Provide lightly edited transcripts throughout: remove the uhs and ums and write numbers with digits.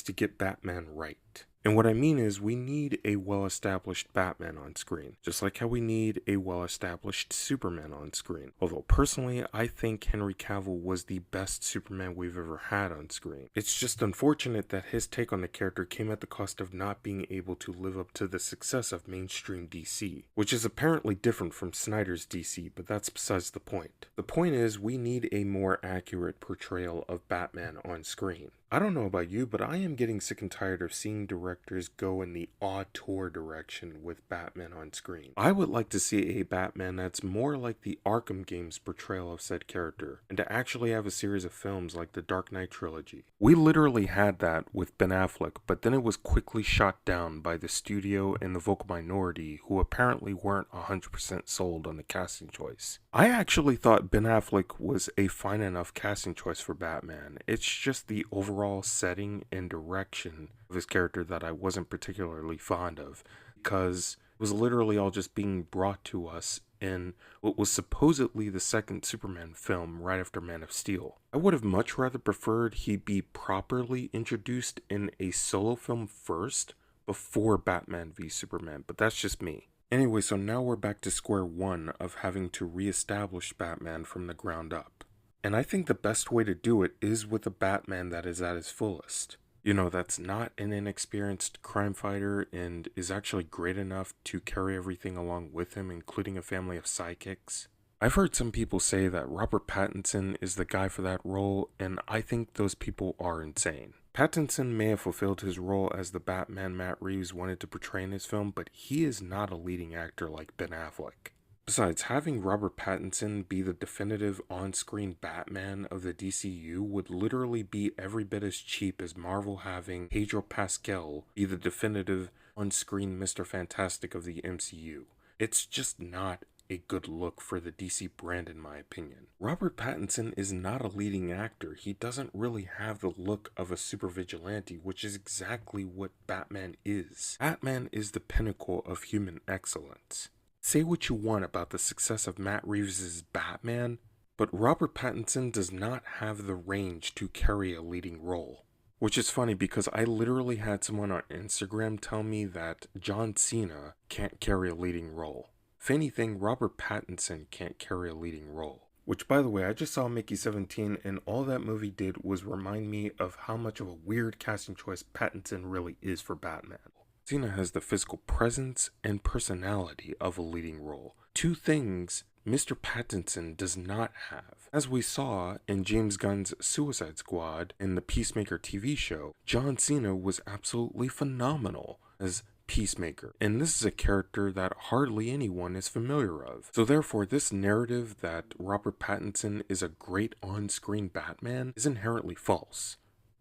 to get Batman right. And what I mean is we need a well-established Batman on screen, just like how we need a well-established Superman on screen. Although personally, I think Henry Cavill was the best Superman we've ever had on screen. It's just unfortunate that his take on the character came at the cost of not being able to live up to the success of mainstream DC, which is apparently different from Snyder's DC, but that's besides the point. The point is, we need a more accurate portrayal of Batman on screen. I don't know about you, but I am getting sick and tired of seeing directors go in the auteur direction with Batman on screen. I would like to see a Batman that's more like the Arkham games portrayal of said character, and to actually have a series of films like the Dark Knight trilogy. We literally had that with Ben Affleck, but then it was quickly shot down by the studio and the vocal minority who apparently weren't 100% sold on the casting choice. I actually thought Ben Affleck was a fine enough casting choice for Batman. It's just the overall setting and direction of his character that I wasn't particularly fond of, because it was literally all just being brought to us in what was supposedly the second Superman film right after Man of Steel. I would have much rather preferred he be properly introduced in a solo film first before Batman v Superman, but that's just me. Anyway, so now we're back to square one of having to re-establish Batman from the ground up. And I think the best way to do it is with a Batman that is at his fullest. You know, that's not an inexperienced crime fighter and is actually great enough to carry everything along with him, including a family of sidekicks. I've heard some people say that Robert Pattinson is the guy for that role, and I think those people are insane. Pattinson may have fulfilled his role as the Batman Matt Reeves wanted to portray in his film, but he is not a leading actor like Ben Affleck. Besides, having Robert Pattinson be the definitive on-screen Batman of the DCU would literally be every bit as cheap as Marvel having Pedro Pascal be the definitive on-screen Mr. Fantastic of the MCU. It's just not a good look for the DC brand in my opinion. Robert Pattinson is not a leading actor. He doesn't really have the look of a super vigilante, which is exactly what Batman is. Batman is the pinnacle of human excellence. Say what you want about the success of Matt Reeves' Batman, but Robert Pattinson does not have the range to carry a leading role. Which is funny because I literally had someone on Instagram tell me that John Cena can't carry a leading role. If anything, Robert Pattinson can't carry a leading role. Which, by the way, I just saw Mickey 17 and all that movie did was remind me of how much of a weird casting choice Pattinson really is for Batman. Cena has the physical presence and personality of a leading role. Two things Mr. Pattinson does not have. As we saw in James Gunn's Suicide Squad and the Peacemaker TV show, John Cena was absolutely phenomenal as Peacemaker, and this is a character that hardly anyone is familiar of. So therefore, this narrative that Robert Pattinson is a great on-screen Batman is inherently false.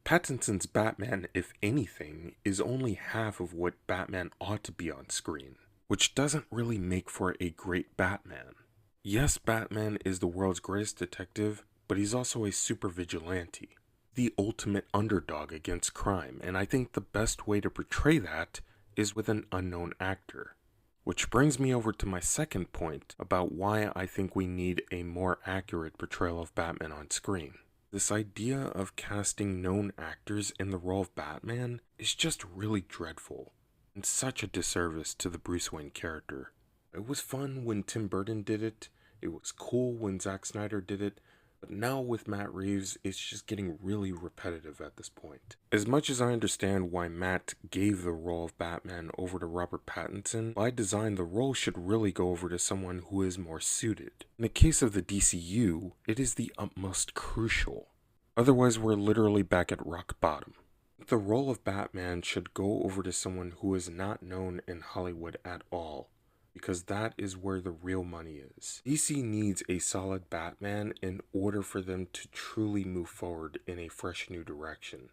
Pattinson's Batman, if anything, is only half of what Batman ought to be on screen, which doesn't really make for a great Batman. Yes, Batman is the world's greatest detective, but he's also a super vigilante, the ultimate underdog against crime, and I think the best way to portray that is with an unknown actor. Which brings me over to my second point about why I think we need a more accurate portrayal of Batman on screen. This idea of casting known actors in the role of Batman is just really dreadful and such a disservice to the Bruce Wayne character. It was fun when Tim Burton did it, it was cool when Zack Snyder did it, but now with Matt Reeves, it's just getting really repetitive at this point. As much as I understand why Matt gave the role of Batman over to Robert Pattinson, by design the role should really go over to someone who is more suited. In the case of the DCU, it is the utmost crucial. Otherwise, we're literally back at rock bottom. The role of Batman should go over to someone who is not known in Hollywood at all, because that is where the real money is. DC needs a solid Batman in order for them to truly move forward in a fresh new direction.